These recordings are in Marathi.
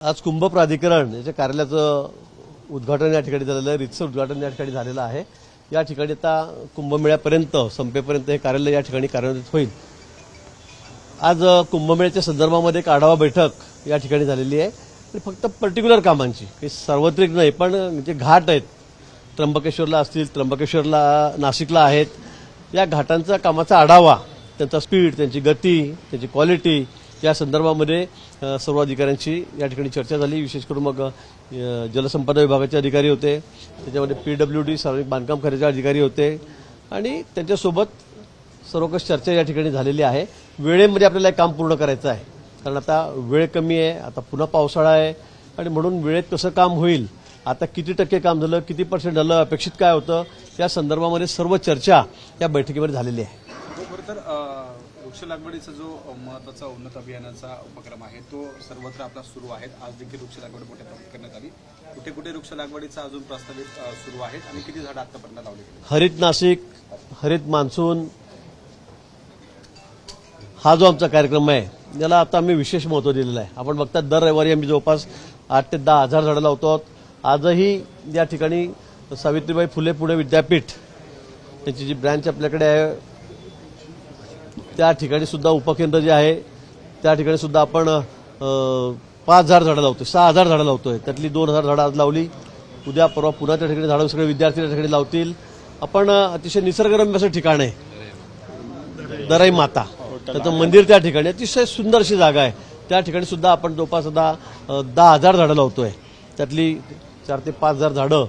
आज कुंभ प्राधिकरण याच्या कार्यालयाचं उद्घाटन या ठिकाणी झालेलं आहे. रितसर उद्घाटन या ठिकाणी झालेलं आहे. या ठिकाणी आता कुंभमेळ्यापर्यंत संपेपर्यंत हे कार्यालय या ठिकाणी कार्यान्वित होईल. आज कुंभमेळ्याच्या संदर्भामध्ये एक आढावा बैठक या ठिकाणी झालेली आहे. आणि फक्त पर्टिक्युलर कामांची, हे सार्वत्रिक नाही, पण जे घाट आहेत त्र्यंबकेश्वरला असतील, त्र्यंबकेश्वरला नाशिकला आहेत, या घाटांचा कामाचा आढावा, त्यांचा स्पीड, त्यांची गती, त्यांची क्वालिटी या संदर्भामध्ये सर्व अधिकाऱ्यांची या ठिकाणी चर्चा झाली. विशेष करून मग जलसंपदा विभागाचे अधिकारी होते, त्याच्यामध्ये PWD सार्वजनिक बांधकाम खात्याचे अधिकारी होते आणि त्यांच्यासोबत सर्व काही चर्चा या ठिकाणी झालेली आहे. वेळेमध्ये आपल्याला हे काम पूर्ण करायचं आहे, कारण आता वेळ कमी आहे, आता पुन्हा पावसाळा आहे आणि म्हणून वेळेत कसं काम होईल, आता किती टक्के काम झालं, किती % झालं, अपेक्षित काय होतं, या संदर्भामध्ये सर्व चर्चा या बैठकीमध्ये झालेली आहे. वृक्ष लागवडीचा जो महत्त्वाचा उन्नत अभियानाचा उपक्रम आहे तो सर्वत्र आपला सुरू आहे. आज देखील वृक्ष लागवड मोठ्या प्रमाणात करण्यात आली. कुठे कुठे वृक्ष लागवडीचा अजून प्रस्तावित सुरू आहेत आणि किती झाडं आतापर्यंत लावली गेली? हरित नाशिक, हरित मान्सून हा जो आमचा कार्यक्रम आहे याला आता आम्ही विशेष महत्त्व दिलेलं आहे. आपण बघतात दर रविवारी आम्ही जवळपास 8 ते 10 हजार झाडं लावतो. आजही या ठिकाणी सावित्रीबाई फुले पुणे विद्यापीठ त्यांची जी ब्रँच आपल्याकडे आहे त्या ठिकाणी सुद्धा उपकेंद्र जे आहे त्या ठिकाणी सुद्धा आपण 5,000 झाडं लावतोय, 6,000 झाडं लावतोय. त्यातली 2,000 झाडं आज लावली. उद्या परवा पुन्हा त्या ठिकाणी झाडं सगळे विद्यार्थी त्या ठिकाणी लावतील. आपण अतिशय निसर्गरम्य असं ठिकाण आहे दराई माता, त्याचं मंदिर त्या ठिकाणी अतिशय सुंदर अशी जागा आहे. त्या ठिकाणी सुद्धा आपण जवळपास आता 10,000 झाडं लावतोय. त्यातली 4 ते 5,000 झाडं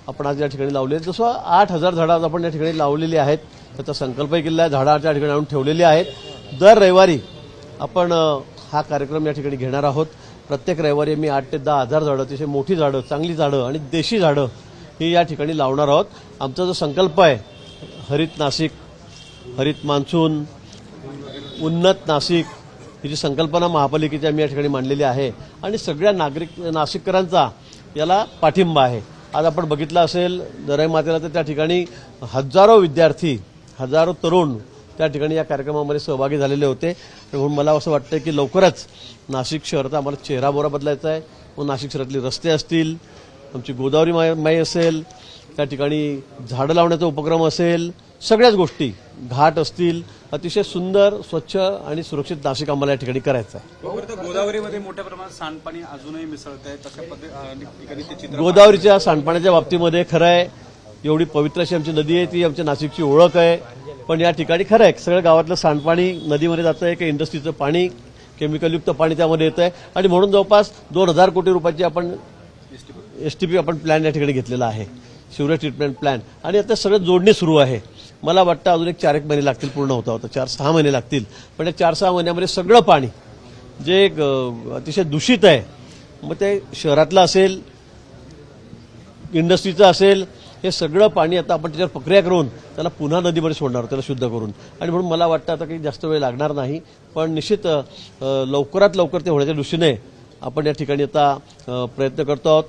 आपण आज या ठिकाणी लावली आहेत. जसं 8,000 झाडं आज आपण या ठिकाणी लावलेली आहेत. त्याचा संकल्पही केलेला आहे, झाडाच्या ठिकाणी आणून ठेवलेली आहेत. दर रविवारी आपण हा कार्यक्रम या ठिकाणी घेणार आहोत. प्रत्येक रविवारी मी 8 ते 10 हजार झाडं, अतिशय मोठी झाडं, चांगली झाडं आणि देशी झाडं ही या ठिकाणी लावणार आहोत. आमचा जो संकल्प आहे हरित नाशिक, हरित मान्सून, उन्नत नाशिक, ही जी संकल्पना महापालिकेची आम्ही या ठिकाणी मांडलेली आहे आणि सगळ्या नाशिककरांचा याला पाठिंबा आहे. आज आपण बघितलं असेल दराई मातेला तर त्या ठिकाणी हजारो विद्यार्थी, हजारो तरुण त्या ठिकाणी या कार्यक्रमामध्ये सहभागी झालेले होते. म्हणून मला असं वाटतं की लवकरच नाशिक शहराचा आम्हाला चेहरामोहरा बदलायचा आहे. मग नाशिक शहरातले रस्ते असतील, आमची गोदावरी माई असेल, त्या ठिकाणी झाडं लावण्याचा उपक्रम असेल, सगळ्याच गोष्टी, घाट असतील, अतिशय सुंदर, स्वच्छ आणि सुरक्षित नाशिक आम्हाला या ठिकाणी करायचं आहे. गोदावरीमध्ये मोठ्या प्रमाणात सांडपाणी अजूनही मिसळत आहे, तशा पद्धतीने गोदावरीच्या सांडपाण्याच्या बाबतीमध्ये खरं आहे, एवढी पवित्र अशी आमची नदी आहे, ती आमच्या नाशिकची ओळख आहे. पण या ठिकाणी खरं आहे सगळं गावातलं सांडपाणी नदीमध्ये जातं आहे, काही इंडस्ट्रीचं पाणी, केमिकलयुक्त पाणी त्यामध्ये येतं आहे आणि म्हणून जवळपास 2,000 कोटी रुपयाची आपण STP आपण प्लॅन या ठिकाणी घेतलेला आहे, सिवरेज ट्रीटमेंट प्लॅन. आणि आता सगळं जोडणी सुरू आहे. मला वाटतं अजून 4-1 महिने लागतील पूर्ण होता 4-6 महिने लागतील. पण या 4-6 महिन्यामध्ये सगळं पाणी जे अतिशय दूषित आहे, मग ते शहरातलं असेल, इंडस्ट्रीचं असेल, हे सगळं पाणी आता आपण त्याच्यावर प्रक्रिया करून त्याला पुन्हा नदीमध्ये सोडणार, त्याला शुद्ध करून. आणि म्हणून मला वाटतं आता काही जास्त वेळ लागणार नाही, पण निश्चित लवकरात लवकर ते होण्याच्या दृष्टीने आपण या ठिकाणी आता प्रयत्न करतो आहोत.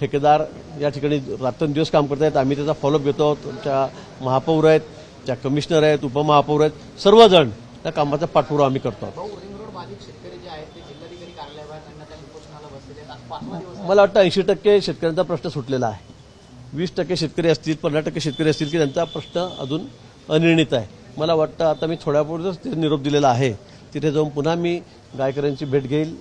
ठेकेदार या ठिकाणी रात्रंदिवस काम करत आहेत, आम्ही त्याचा फॉलोअप घेतो आहोत. आमच्या महापौर आहेत, त्या कमिशनर आहेत, उपमहापौर आहेत, सर्वजण त्या कामाचा पाठपुरावा आम्ही करतो आहोत. मला वाटतं 80% शेतकऱ्यांचा प्रश्न सुटलेला आहे. 20% शेतकरी असतील, 15% शेतकरी असतील की त्यांचा प्रश्न अजून अनिर्णित आहे. मला वाटतं आता मी थोड्यापूर्वीच ते निरोप दिलेला आहे. तिथे जाऊन पुन्हा मी गायकऱ्यांची भेट घेईल,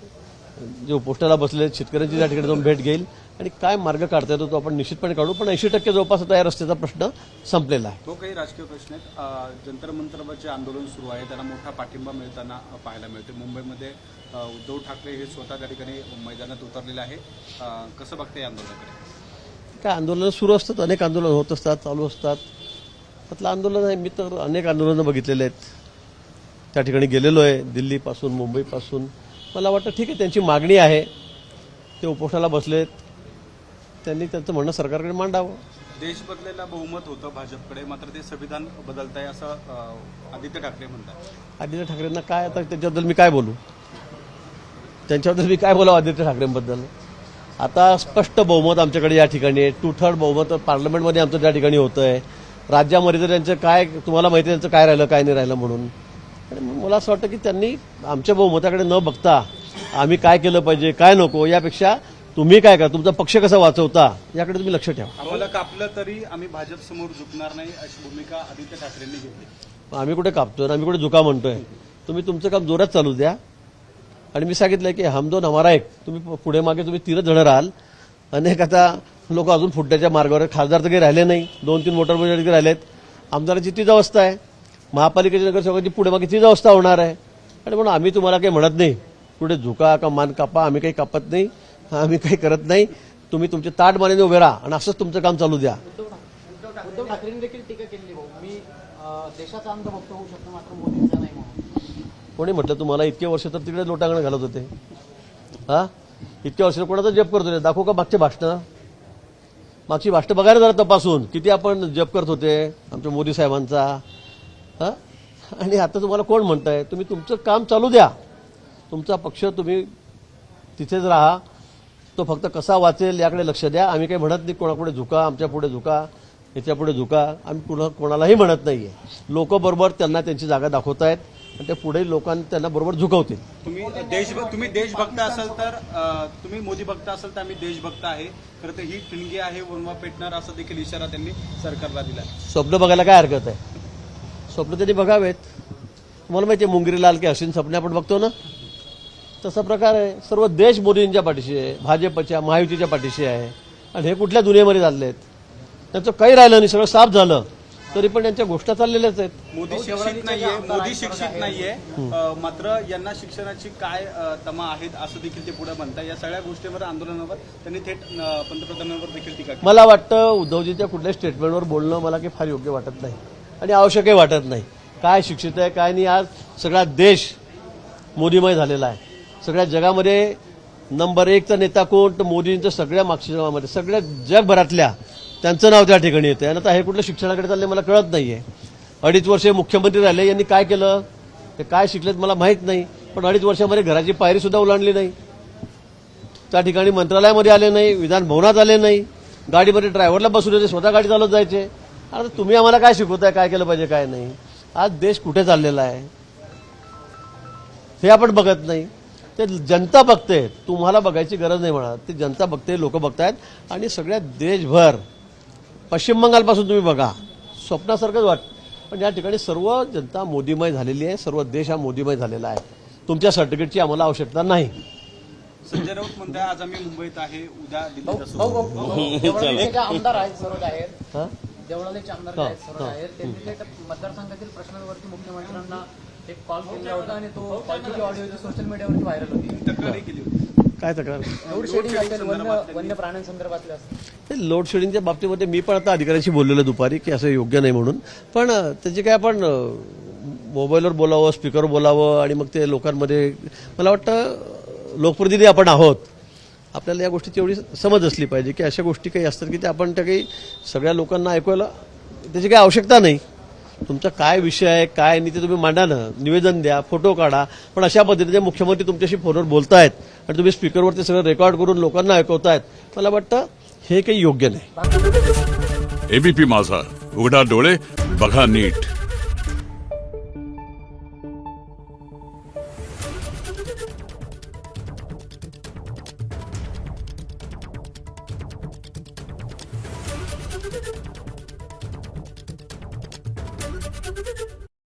जे उपोषणाला बसले शेतकऱ्यांची त्या ठिकाणी जाऊन भेट घेईल आणि काय मार्ग काढता येतो तो आपण निश्चितपणे काढू. पण 80% जवळपास आता या रस्त्याचा प्रश्न संपलेला आहे. तो काही राजकीय प्रश्न आहेत. जंतर मंतरचे आंदोलन सुरू आहे, त्यांना मोठा पाठिंबा मिळताना पाहायला मिळते. मुंबईमध्ये उद्धव ठाकरे हे स्वतः त्या ठिकाणी मैदानात उतरलेले आहे. कसं बघते या आंदोलनाकडे? काय आंदोलनं सुरू असतात, अनेक आंदोलन होत असतात, चालू असतात. त्यातलं आंदोलन आहे, मी तर अनेक आंदोलनं बघितलेले आहेत, त्या ठिकाणी गेलेलो आहे, दिल्लीपासून मुंबईपासून. मला वाटतं ठीक आहे, त्यांची मागणी आहे, ते उपोषणाला बसलेत, त्यांनी त्यांचं म्हणणं सरकारकडे मांडावं. देश बदलेला बहुमत होतं भाजपकडे, मात्र ते संविधान बदलत आहे असं आदित्य ठाकरे म्हणतात. आदित्य ठाकरेंना काय, आता त्याच्याबद्दल मी काय बोलू, त्यांच्याबद्दल मी काय बोलावं आदित्य ठाकरेंबद्दल. आता स्पष्ट बहुमत आमच्याकडे या ठिकाणी आहे. 2/3 बहुमत पार्लमेंटमध्ये आमचं त्या ठिकाणी होतं आहे. राज्यामध्ये तर त्यांचं काय, तुम्हाला माहिती आहे त्यांचं काय राहिलं काय नाही राहिलं म्हणून. आणि मला असं वाटतं की त्यांनी आमच्या बहुमताकडे न बघता आम्ही काय केलं पाहिजे काय नको यापेक्षा तुम्ही काय करा, तुमचा पक्ष कसा वाचवता याकडे तुम्ही लक्ष ठेवा. आम्हाला कापलं तरी आम्ही भाजप समोर झुकणार नाही अशी भूमिका आदित्य ठाकरेंनी घेतली. आम्ही कुठे कापतोय आम्ही कुठे झुका म्हणतोय. तुम्ही तुमचं काम जोरात चालू द्या. आणि मी सांगितलंय की हम दोन हमारा एक. तुम्ही पुढे मागे तुम्ही 3 जण राहाल. अनेक आता लोक अजून फुटण्याच्या मार्गावर. खासदार तर काही राहिले नाही, 2-3 मोटर बोट राहिलेत. आमदाराची तीच अवस्था आहे. महापालिकेच्या नगरसेवकांची पुढे मागे तीच अवस्था होणार आहे. आणि म्हणून आम्ही तुम्हाला काही म्हणत नाही पुढे झुका का मान कापा. आम्ही काही कापत नाही, आम्ही काही करत नाही. तुम्ही तुमचे ताट मानेने उभे राहा आणि असंच तुमचं काम चालू द्या. उद्धव ठाकरेंनी देखील टीका केली भाऊ, मी देशाचा अंधभक्त होऊ शकतो मात्र मोदींचा नाही म्हणून. कोणी म्हटलं तुम्हाला? इतके वर्ष तर तिकडे लोटांगण घालत होते. हा, इतक्या वर्ष कोणाचा जप करत होते? दाखवू का मागचे भाषणं? मागची भाषणं बघायला जरा तपासून किती आपण जप करत होते आमच्या मोदी साहेबांचा. हा, आणि आता तुम्हाला कोण म्हणताय? तुम्ही तुमचं काम चालू द्या. तुमचा पक्ष तुम्ही तिथेच राहा. तो फक्त कसा वाचेल याकडे लक्ष द्या. आम्ही काही म्हणत नाही कोणापुढे झुका, आमच्या पुढे झुका, याच्या पुढे झुका. आम्ही कोणालाही म्हणत नाहीये. लोक बरोबर त्यांना त्यांची जागा दाखवतायत आणि ते पुढे लोकांना त्यांना बरोबर झुकवतील. तुम्ही देशभक्त असाल तर तुम्ही मोदी भक्त असाल तर आम्ही देशभक्त आहे. खरं तर ही ठिणगी आहे, वनवा पेटणार असा देखील इशारा त्यांनी सरकारला दिला. स्वप्न बघायला काय हरकत आहे? स्वप्न त्यांनी बघावेत. तुम्हाला माहिती आहे मुंगरी लाल के हसीन सपने आपण बघतो ना, तसा प्रकार आहे. सर्व देश मोदींच्या पाठीशी आहे, भाजपच्या महायुतीच्या पाठीशी आहे. आणि हे कुठल्या दुनियेमध्ये चाललेत? त्यांचं काही राहिलं नाही, सगळं साफ झालं तरी पण यांच्या गोष्टी चाललेल्याच आहेत. मोदी शिक्षित नाहीये मात्र यांना शिक्षणाची काय तमा आहेत असं देखील ते पुढे म्हणतात. या सगळ्या गोष्टींवर आंदोलनावर त्यांनी थेट पंतप्रधानांवर देखील टीका केली. मला वाटतं उद्धवजीच्या कुठल्याही स्टेटमेंटवर बोलणं मला काही फार योग्य वाटत नाही आणि आवश्यकही वाटत नाही. काय शिक्षित आहे काय नाही, आज सगळा देश मोदीमय झालेला आहे. सगळ्या जगामध्ये नंबर 1चा नेता कोण? तर मोदींचं सगळ्या मागच्या जगामध्ये सगळ्या जगभरातल्या त्यांचं नाव त्या ठिकाणी येतं. आणि आता हे कुठलं शिक्षणाकडे चाललंय मला कळत नाहीये. 2.5 वर्ष मुख्यमंत्री राहिले, यांनी काय केलं ते काय शिकलेत मला माहित नाही. पण 2.5 वर्षामध्ये घराची पायरी सुद्धा ओलांडली नाही. त्या ठिकाणी मंत्रालयामध्ये आले नाही, विधान भवनात आले नाही, गाडीमध्ये ड्रायव्हरला बसवले होते, स्वतः गाडी चालवत जायचे. आता तुम्ही आम्हाला काय शिकवताय, काय केलं पाहिजे काय नाही? आज देश कुठे चाललेला आहे हे आपण बघत नाही. ते जनता बघते, तुम्हाला बघायची गरज नाही म्हणा. ती जनता बघते, लोक बघतायत. आणि सगळ्या देशभर पश्चिम बंगालपासून तुम्ही बघा, स्वप्नासारखंच वाटतं. पण या ठिकाणी सर्व जनता मोदीमय झालेली आहे, सर्व देश हा मोदीमय झालेला आहे. तुमच्या सर्टिफिकेटची आम्हाला आवश्यकता नाही. संजय राऊत म्हणताय आज आम्ही मुंबईत आहे, उद्या दिल्लीत असू. देवळालीचे जे आमदार आहेत सर्व जाहीर, हा? देवळालीचे आमदार जे आहेत सर्व जाहीर, त्यांनी थेट मतदारसंघातील प्रश्नांवरती मुख्यमंत्र्यांना एक कॉल केला होता आणि तो कॉलची जी ऑडिओ सोशल मीडियावरती व्हायरल होती. तक्रारी केली होती. काय तक्रार? लोड शेडिंग असेल, वन्य प्राण्यांसंदर्भातले असतील. ते लोड शेडिंगच्या बाबतीमध्ये मी पण आता अधिकाऱ्यांशी बोललेलं दुपारी की असं योग्य नाही म्हणून. पण त्याची काय आपण मोबाईलवर बोलावं, स्पीकरवर बोलावं आणि मग ते लोकांमध्ये, मला वाटतं लोकप्रतिनिधी आपण आहोत, आपल्याला या गोष्टीची एवढी समज असली पाहिजे की अशा गोष्टी काही असतात की ते आपण त्या काही सगळ्या लोकांना ऐकवायला त्याची काही आवश्यकता नाही. तुमचा काय विषय आहे काय नाही ते तुम्ही मांडा ना, निवेदन द्या, फोटो काढा. पण अशा पद्धतीने मुख्यमंत्री तुमच्याशी फोनवर बोलतायत आणि तुम्ही स्पीकरवर ते सगळं रेकॉर्ड करून लोकांना ऐकवतायत, मला वाटतं हे काही योग्य नाही. एबीपी माझा, उघडा डोळे बघा नीट.